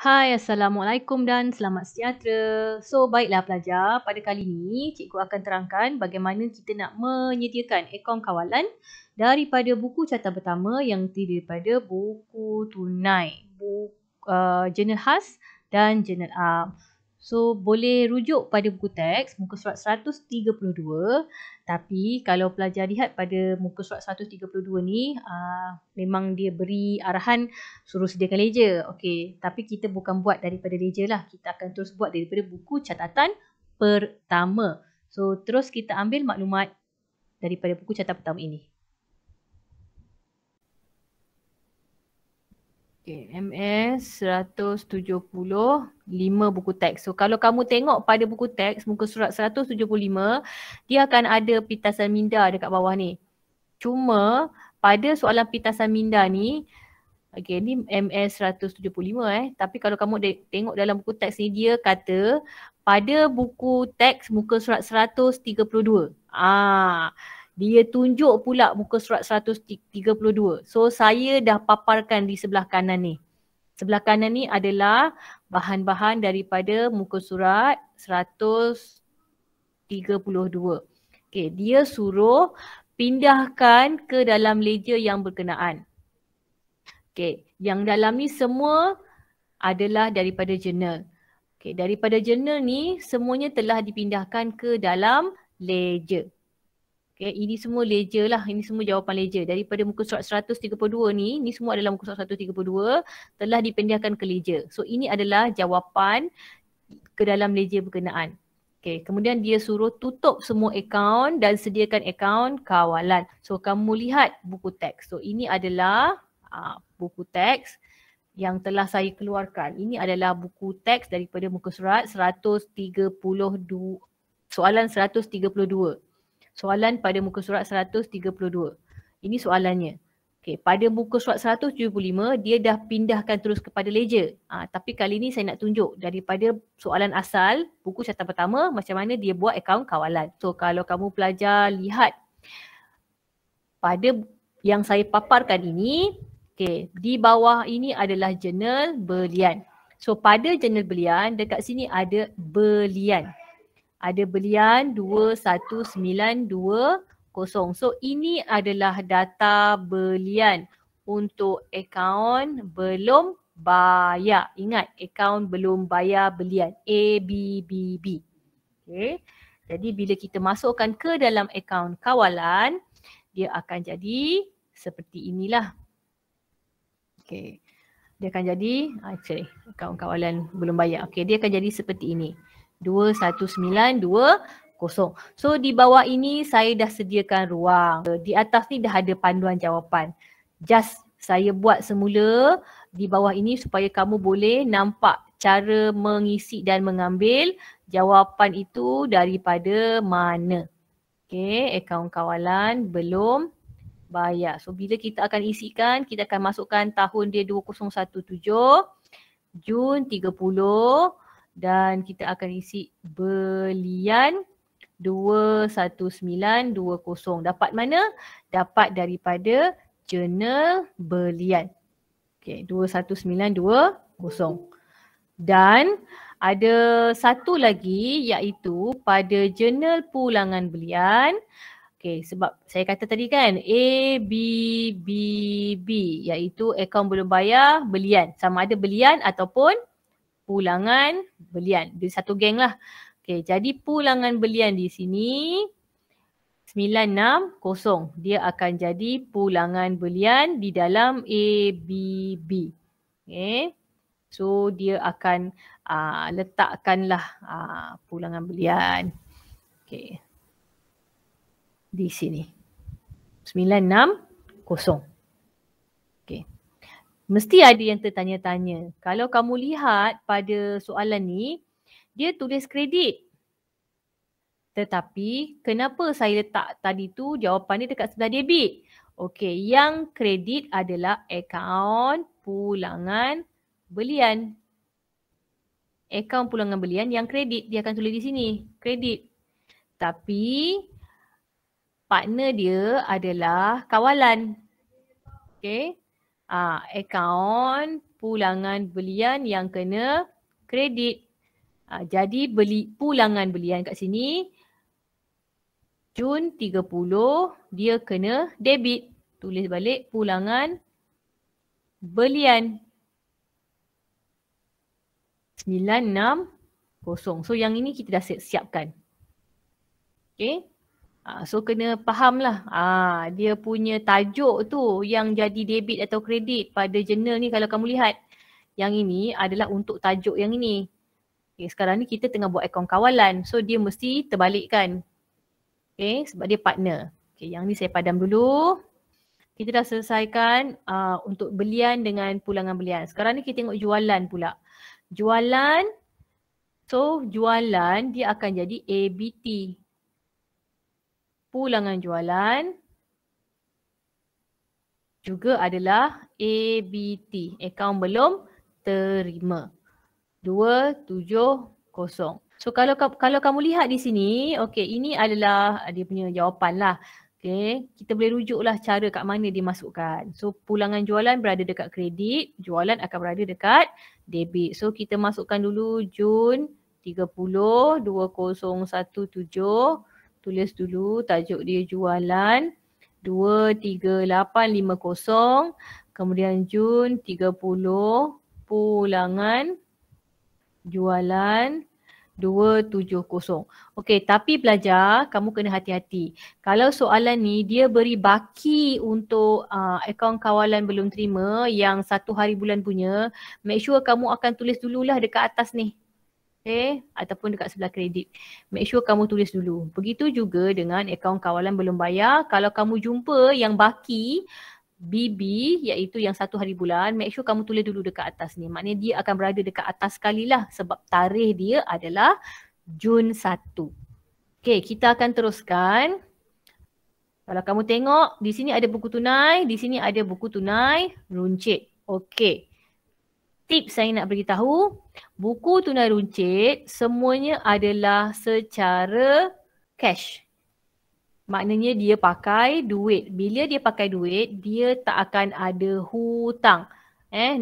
Hai, Assalamualaikum dan selamat sejahtera. So, baiklah pelajar, pada kali ini cikgu akan terangkan bagaimana kita nak menyediakan akaun kawalan daripada buku catatan pertama yang terdiri daripada buku tunai, jurnal khas dan jurnal am. So, boleh rujuk pada buku teks muka surat 132, tapi kalau pelajar lihat pada muka surat 132 ni, memang dia beri arahan suruh sediakan ledger. Okey, tapi kita bukan buat daripada ledger lah. Kita akan terus buat daripada buku catatan pertama. So, terus kita ambil maklumat daripada buku catatan pertama ini. Okay, MS 175 buku teks. So, kalau kamu tengok pada buku teks muka surat 175, dia akan ada pitasan minda dekat bawah ni. Cuma pada soalan pitasan minda ni, okay, ni MS 175 tapi kalau kamu tengok dalam buku teks ni, dia kata pada buku teks muka surat 132. Dia tunjuk pula muka surat 132. So, saya dah paparkan di sebelah kanan ni. Sebelah kanan ni adalah bahan-bahan daripada muka surat 132. Okay, dia suruh pindahkan ke dalam ledger yang berkenaan. Okay, yang dalam ni semua adalah daripada jurnal. Okay, daripada jurnal ni semuanya telah dipindahkan ke dalam ledger. Okay, ini semua ledger lah. Ini semua jawapan ledger. Daripada muka surat 132 ni semua adalah muka surat 132 telah dipindahkan ke ledger. So, ini adalah jawapan ke dalam ledger berkenaan. Okay, kemudian dia suruh tutup semua akaun dan sediakan akaun kawalan. So, kamu lihat buku teks. So, ini adalah buku teks yang telah saya keluarkan. Ini adalah buku teks daripada muka surat 132. Soalan 132. Soalan pada muka surat 132. Ini soalannya. Okay, pada muka surat 175, dia dah pindahkan terus kepada ledger. Tapi kali ni saya nak tunjuk daripada soalan asal, buku catatan pertama, macam mana dia buat akaun kawalan. So, kalau kamu pelajar lihat pada yang saya paparkan ini, okay, di bawah ini adalah jurnal belian. So, pada jurnal belian, dekat sini ada belian. Ada belian 21920. So, ini adalah data belian untuk akaun belum bayar. Ingat, akaun belum bayar belian. ABBB. Okay. Jadi, bila kita masukkan ke dalam akaun kawalan, dia akan jadi seperti inilah. Okay. Dia akan jadi, akaun kawalan belum bayar. Okay, dia akan jadi seperti ini. 21920. So, di bawah ini saya dah sediakan ruang. Di atas ni dah ada panduan jawapan. Just saya buat semula di bawah ini supaya kamu boleh nampak cara mengisi dan mengambil jawapan itu daripada mana. Okay, akaun kawalan belum bayar. So, bila kita akan isikan, kita akan masukkan tahun dia 2017, Jun 30, dan kita akan isi belian 21920. Dapat mana? Dapat daripada jurnal belian. Okay, 21920. Dan ada satu lagi iaitu pada jurnal pulangan belian. Okay, sebab saya kata tadi kan ABBB iaitu akaun belum bayar belian. Sama ada belian ataupun pulangan belian. Dia satu geng lah. Okay, jadi pulangan belian di sini 960. Dia akan jadi pulangan belian di dalam ABB. Okay. So, dia akan letakkanlah pulangan belian. Okay. Di sini. 960. Okay. Mesti ada yang tertanya-tanya. Kalau kamu lihat pada soalan ni, dia tulis kredit. Tetapi kenapa saya letak tadi tu jawapan dia dekat sebelah debit? Okey, yang kredit adalah akaun pulangan belian. Akaun pulangan belian yang kredit, dia akan tulis di sini, kredit. Tapi partner dia adalah kawalan. Okey. Akaun pulangan belian yang kena kredit. Jadi pulangan belian kat sini Jun 30 dia kena debit. Tulis balik pulangan belian 960. So yang ini kita dah siapkan. Okay. So kena faham lah. Dia punya tajuk tu yang jadi debit atau kredit pada jurnal ni kalau kamu lihat. Yang ini adalah untuk tajuk yang ini. Okay, sekarang ni kita tengah buat akaun kawalan. So dia mesti terbalikkan. Okay, sebab dia partner. Okay, yang ni saya padam dulu. Kita dah selesaikan untuk belian dengan pulangan belian. Sekarang ni kita tengok jualan pula. Jualan. So jualan dia akan jadi ABT. Pulangan jualan juga adalah ABT. Akaun belum terima. 270. So kalau kamu lihat di sini, okey, ini adalah dia punya jawapan lah. Okey, kita boleh rujuklah cara kat mana dia masukkan. So pulangan jualan berada dekat kredit, jualan akan berada dekat debit. So kita masukkan dulu Jun 30 2017. Tulis dulu tajuk dia jualan 23850. Kemudian Jun 30 pulangan jualan 270. Okey, tapi pelajar kamu kena hati-hati. Kalau soalan ni dia beri baki untuk akaun kawalan belum terima yang 1 hari bulan punya, make sure kamu akan tulis dululah dekat atas ni. Okay, ataupun dekat sebelah kredit. Make sure kamu tulis dulu. Begitu juga dengan akaun kawalan belum bayar. Kalau kamu jumpa yang baki BB iaitu yang 1 hari bulan, make sure kamu tulis dulu dekat atas ni. Maknanya dia akan berada dekat atas sekali lah sebab tarikh dia adalah Jun 1. Okay, kita akan teruskan. Kalau kamu tengok di sini ada buku tunai, di sini ada buku tunai runcit. Okay. Tips saya nak beritahu, buku tunai runcit semuanya adalah secara cash. Maknanya dia pakai duit. Bila dia pakai duit, dia tak akan ada hutang.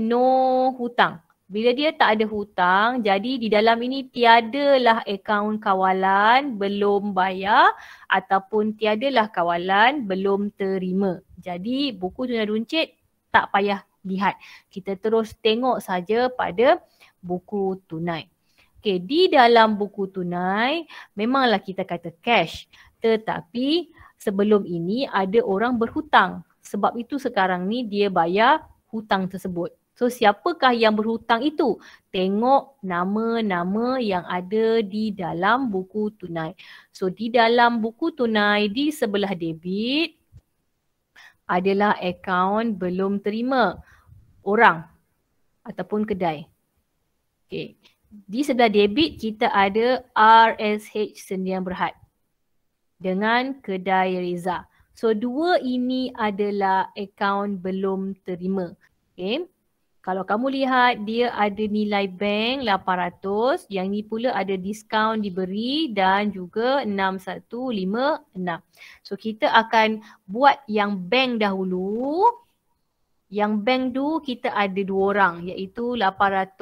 No hutang. Bila dia tak ada hutang, jadi di dalam ini tiadalah akaun kawalan belum bayar ataupun tiadalah kawalan belum terima. Jadi buku tunai runcit tak payah lihat. Kita terus tengok saja pada buku tunai. Okey, di dalam buku tunai memanglah kita kata cash. Tetapi sebelum ini ada orang berhutang. Sebab itu sekarang ni dia bayar hutang tersebut. So siapakah yang berhutang itu? Tengok nama-nama yang ada di dalam buku tunai. So di dalam buku tunai di sebelah debit adalah akaun belum terima orang ataupun kedai. Okay. Di sebelah debit kita ada RSH Sdn Berhad dengan kedai Reza. So dua ini adalah akaun belum terima. Okay. Kalau kamu lihat dia ada nilai bank 800, yang ni pula ada diskaun diberi dan juga 6156. So kita akan buat yang bank dahulu. Yang bank tu kita ada dua orang iaitu 8,000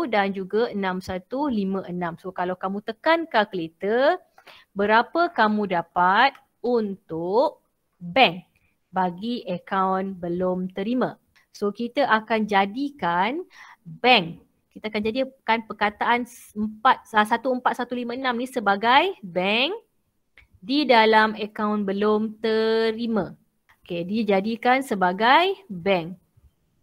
dan juga 6156. So kalau kamu tekan kalkulator, berapa kamu dapat untuk bank bagi akaun belum terima. So kita akan jadikan bank. Kita akan jadikan perkataan 14156 ni sebagai bank di dalam akaun belum terima. Okay, dia jadikan sebagai bank.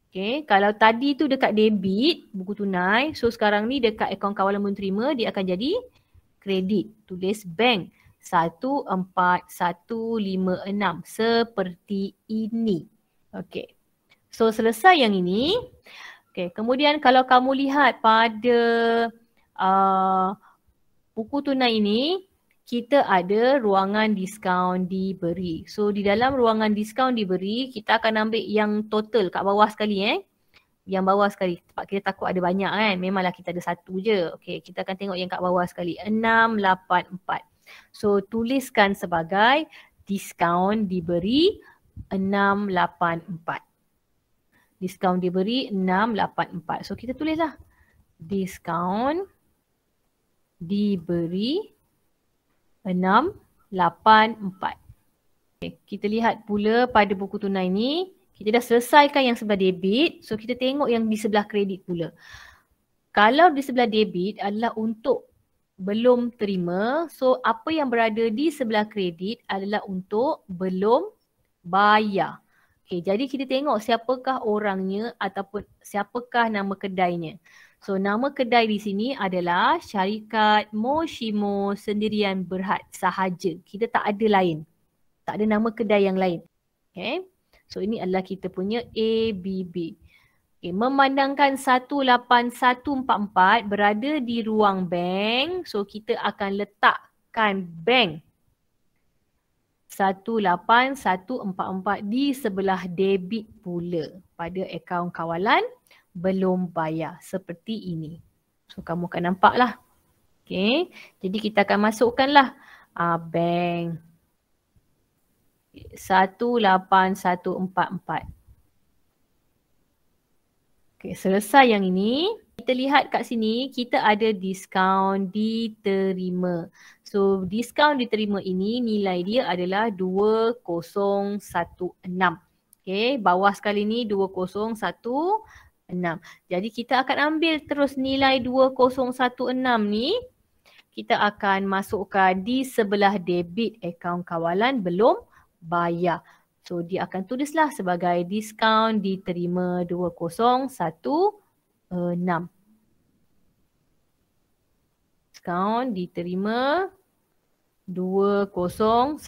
Okay, kalau tadi tu dekat debit, buku tunai. So sekarang ni dekat akaun kawalan belum terima, dia akan jadi kredit. Tulis bank 14156 seperti ini. Okay. So selesai yang ini. Okay, kemudian kalau kamu lihat pada buku tunai ini, kita ada ruangan diskaun diberi. So di dalam ruangan diskaun diberi, kita akan ambil yang total kat bawah sekali Yang bawah sekali. Sebab kita takut ada banyak kan. Memanglah kita ada satu je. Okey, kita akan tengok yang kat bawah sekali. 684. So tuliskan sebagai diskaun diberi 684. Diskaun diberi 684. So kita tulislah. Diskaun diberi 684. Okay, kita lihat pula pada buku tunai ni, kita dah selesaikan yang sebelah debit. So kita tengok yang di sebelah kredit pula. Kalau di sebelah debit adalah untuk belum terima, so apa yang berada di sebelah kredit adalah untuk belum bayar. Okay, jadi kita tengok siapakah orangnya ataupun siapakah nama kedainya. So nama kedai di sini adalah Syarikat Moshimo Sendirian Berhad sahaja. Kita tak ada lain. Tak ada nama kedai yang lain. Okay. So ini adalah kita punya ABB. Okay. Memandangkan 18144 berada di ruang bank. So kita akan letakkan bank 18144 di sebelah debit pula pada akaun kawalan belum bayar seperti ini. So kamu akan nampak lah. Okay. Jadi kita akan masukkanlah bank 18144. Okay, selesai yang ini. Kita lihat kat sini, kita ada diskaun diterima. So, diskaun diterima ini nilai dia adalah 2016. Okay, bawah sekali ni 2016. Jadi kita akan ambil terus nilai 2016 ni. Kita akan masukkan di sebelah debit akaun kawalan belum bayar. So dia akan tulislah sebagai diskaun diterima 2016. Diskaun diterima 2016.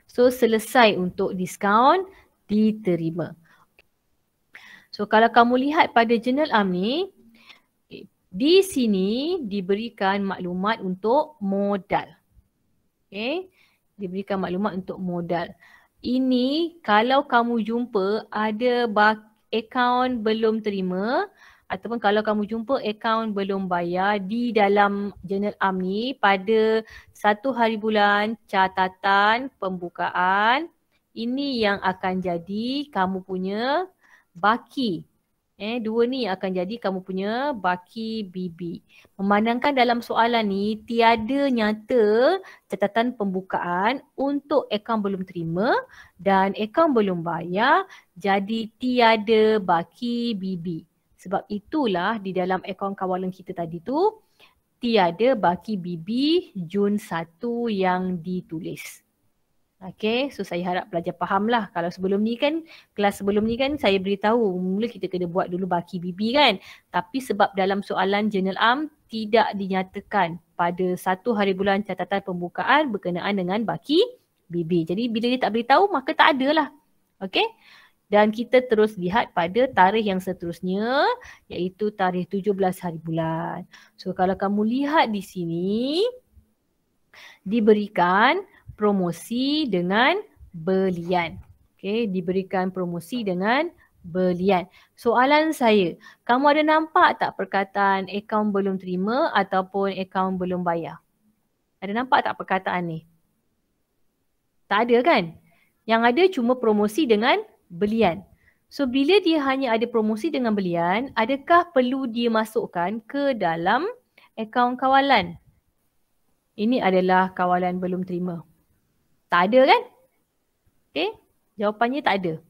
So selesai untuk diskaun diterima. So kalau kamu lihat pada Journal Am ni, di sini diberikan maklumat untuk modal. Okay. Diberikan maklumat untuk modal. Ini kalau kamu jumpa ada akaun belum terima ataupun kalau kamu jumpa akaun belum bayar di dalam Journal Am ni pada 1 hari bulan catatan pembukaan, ini yang akan jadi kamu punya baki. Dua ni akan jadi kamu punya baki BB. Memandangkan dalam soalan ni tiada nyata catatan pembukaan untuk akaun belum terima dan akaun belum bayar, jadi tiada baki BB. Sebab itulah di dalam akaun kawalan kita tadi tu tiada baki BB Jun 1 yang ditulis. Okay, so saya harap pelajar fahamlah. Kalau sebelum ni kan, kelas sebelum ni kan saya beritahu mula kita kena buat dulu baki BB kan. Tapi sebab dalam soalan Journal Am tidak dinyatakan pada 1 hari bulan catatan pembukaan berkenaan dengan baki BB. Jadi bila dia tak beritahu maka tak ada lah. Okay. Dan kita terus lihat pada tarikh yang seterusnya iaitu tarikh 17 hari bulan. So kalau kamu lihat di sini diberikan promosi dengan belian. Okay, diberikan promosi dengan belian. Soalan saya, kamu ada nampak tak perkataan akaun belum terima ataupun akaun belum bayar? Ada nampak tak perkataan ni? Tak ada kan? Yang ada cuma promosi dengan belian. So bila dia hanya ada promosi dengan belian, adakah perlu dia masukkan ke dalam akaun kawalan? Ini adalah kawalan belum terima. Tak ada kan? Okay, jawapannya tak ada.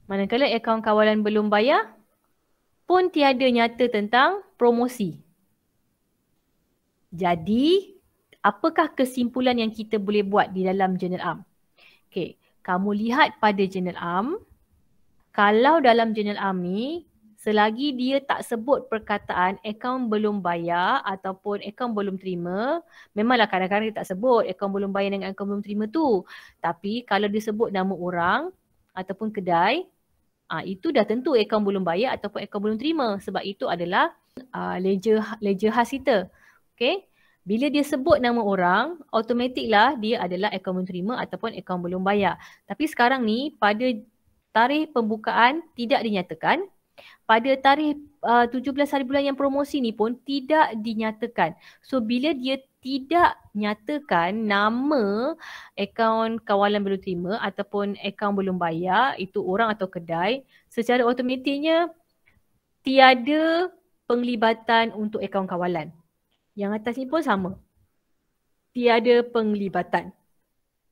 Manakala akaun kawalan belum bayar pun tiada nyata tentang promosi. Jadi, apakah kesimpulan yang kita boleh buat di dalam Journal Am? Okay, kamu lihat pada Journal Am, kalau dalam Journal Am ni, selagi dia tak sebut perkataan akaun belum bayar ataupun akaun belum terima, memanglah kadang-kadang dia tak sebut akaun belum bayar dengan akaun belum terima tu. Tapi kalau dia sebut nama orang ataupun kedai, itu dah tentu akaun belum bayar ataupun akaun belum terima. Sebab itu adalah ledger khas kita. Okay? Bila dia sebut nama orang, automatiklah dia adalah akaun belum terima ataupun akaun belum bayar. Tapi sekarang ni pada tarikh pembukaan tidak dinyatakan. Pada tarikh 17 hari bulan yang promosi ni pun tidak dinyatakan. So bila dia tidak nyatakan nama akaun kawalan belum terima ataupun akaun belum bayar, itu orang atau kedai, secara automatiknya tiada penglibatan untuk akaun kawalan. Yang atas ni pun sama. Tiada penglibatan.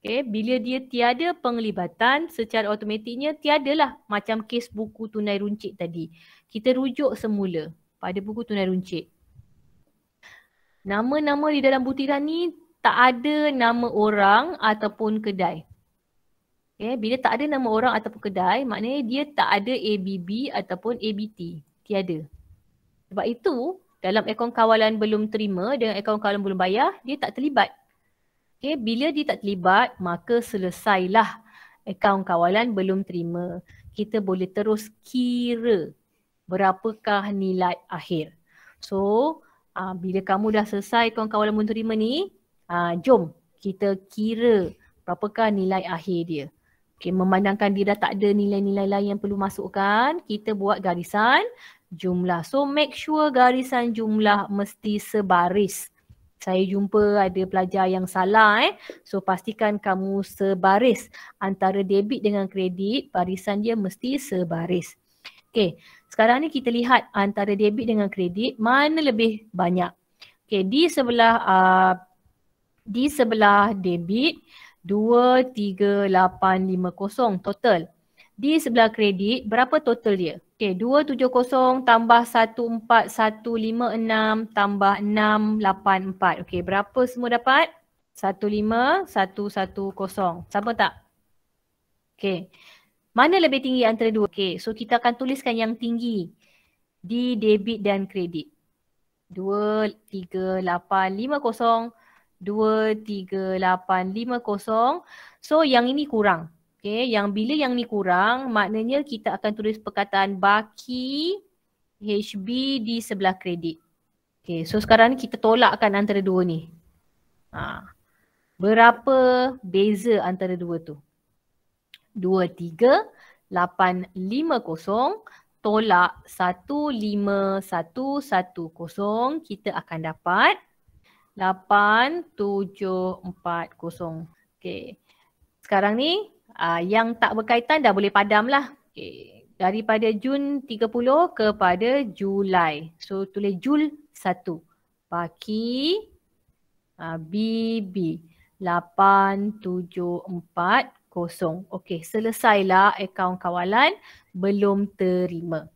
Okay, bila dia tiada penglibatan, secara automatiknya tiadalah macam kes buku tunai runcit tadi. Kita rujuk semula pada buku tunai runcit. Nama-nama di dalam butiran ni tak ada nama orang ataupun kedai. Okay, bila tak ada nama orang ataupun kedai, maknanya dia tak ada ABB ataupun ABT. Tiada. Sebab itu, dalam akaun kawalan belum terima dengan akaun kawalan belum bayar, dia tak terlibat. Okay, bila dia tak terlibat, maka selesailah akaun kawalan belum terima. Kita boleh terus kira berapakah nilai akhir. So, bila kamu dah selesai akaun kawalan belum terima ni, jom kita kira berapakah nilai akhir dia. Okay, memandangkan dia dah tak ada nilai-nilai lain yang perlu masukkan, kita buat garisan jumlah. So, make sure garisan jumlah mesti sebaris. Saya jumpa ada pelajar yang salah. So pastikan kamu sebaris. Antara debit dengan kredit, barisan dia mesti sebaris. Okay, sekarang ni kita lihat antara debit dengan kredit, mana lebih banyak. Okay, di sebelah debit, 23850 total. Di sebelah kredit, berapa total dia? Okay, 270 tambah 14156 tambah 684. Okay, berapa semua dapat? 15110. Sama tak? Okay. Mana lebih tinggi antara dua? Okay, so kita akan tuliskan yang tinggi di debit dan kredit. 23850, 23850. So yang ini kurang. Okay, bila yang ni kurang, maknanya kita akan tulis perkataan baki HB di sebelah kredit. Okay, so sekarang ni kita tolakkan antara dua ni. Berapa beza antara dua tu? 23850 tolak 15110, kita akan dapat 8740. Okay, sekarang ni yang tak berkaitan dah boleh padam lah. Okay. Daripada Jun 30 kepada Julai. So tulis Jul 1. Baki BB 8740. Okey, selesailah akaun kawalan belum terima.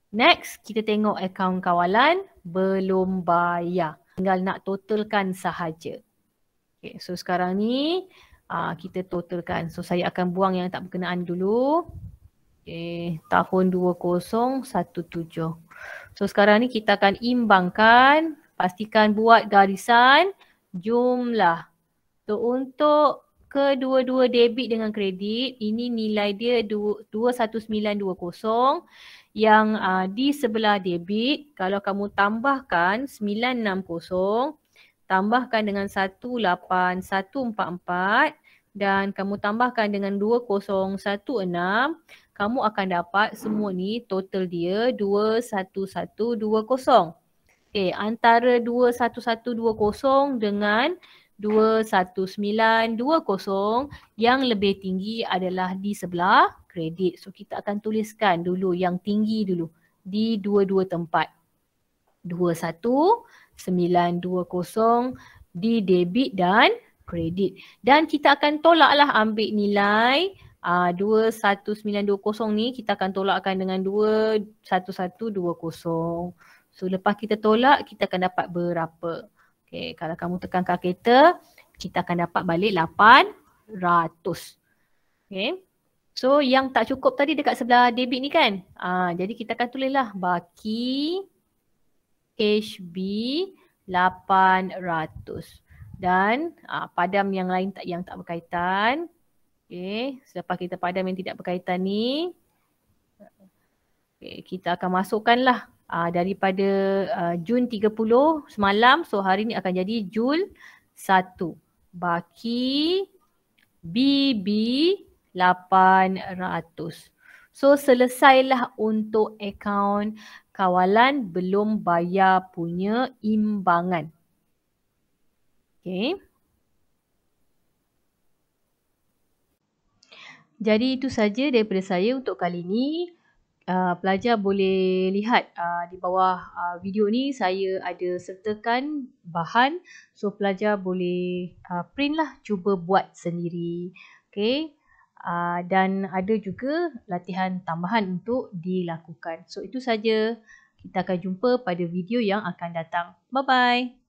Next, kita tengok akaun kawalan belum bayar. Tinggal nak totalkan sahaja. Okay, so sekarang ni kita totalkan. So saya akan buang yang tak berkenaan dulu. Okay, tahun 2017. So sekarang ni kita akan imbangkan. Pastikan buat garisan jumlah. So untuk kedua-dua debit dengan kredit, ini nilai dia 21920. Yang di sebelah debit, kalau kamu tambahkan 960, tambahkan dengan 18144 dan kamu tambahkan dengan 2016, kamu akan dapat semua ni total dia 21120. Okay, antara 21120 dengan 21920, yang lebih tinggi adalah di sebelah kredit. So kita akan tuliskan dulu yang tinggi dulu di dua-dua tempat. 21920 di debit dan kredit. Dan kita akan tolaklah ambil nilai 21920 ni, kita akan tolakkan dengan 21120. So lepas kita tolak, kita akan dapat berapa? Okay, kalau kamu tekan kalkulator, kita akan dapat balik 800. Okay. So yang tak cukup tadi dekat sebelah debit ni kan? Jadi kita akan tulislah baki HB 800. Dan padam yang lain yang tak berkaitan. Okay, selepas kita padam yang tidak berkaitan ni, okay, kita akan masukkanlah daripada Jun 30 semalam. So hari ni akan jadi Jul 1. Baki BB 800. So selesailah untuk akaun kawalan belum bayar punya imbangan. Okay. Jadi itu saja daripada saya untuk kali ini. Pelajar boleh lihat di bawah video ni saya ada sertakan bahan. So pelajar boleh print lah, cuba buat sendiri. Okay. Dan ada juga latihan tambahan untuk dilakukan. So itu saja. Kita akan jumpa pada video yang akan datang. Bye-bye.